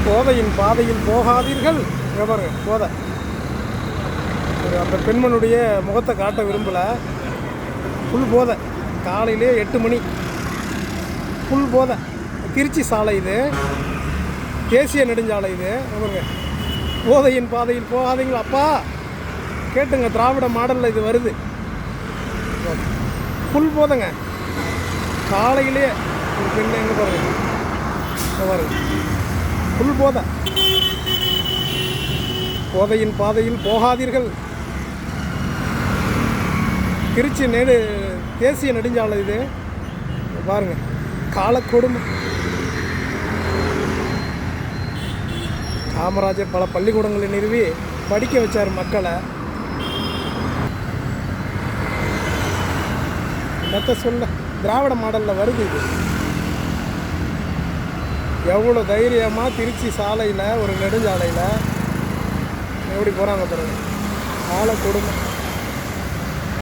போதையின் பாதையில் போகாதீர்கள். இங்கே பாருங்க போதை. அந்த பெண்மனுடைய முகத்தை காட்ட விரும்பலை. ஃபுல் போதை. காலையிலே 8 மணி ஃபுல் போதை. திருச்சி சாலை இது, தேசிய நெடுஞ்சாலை இது. பாருங்க, போதையின் பாதையில் போகாதீங்களா அப்பா கேட்டுங்க. திராவிட மாடலில் இது வருது. ஃபுல் போதைங்க. காலையிலே ஒரு பெண் எங்கே பாருங்க, பாருங்க ஃபுல் போதை. போதையின் பாதையில் போகாதீர்கள். திருச்சி தேசிய நெடுஞ்சாலை இது. பாருங்க, காலக்கொடுமை. காமராஜர் பல பள்ளிக்கூடங்களை நிறுவி படிக்க வச்சார் மக்களை. மற்ற சொல்ல திராவிட மாடலில் வருது இது. எவ்வளோ தைரியமாக திருச்சி சாலையில் ஒரு நெடுஞ்சாலையில் எப்படி போகிறாங்க பாருங்க. காலக்கொடுமை.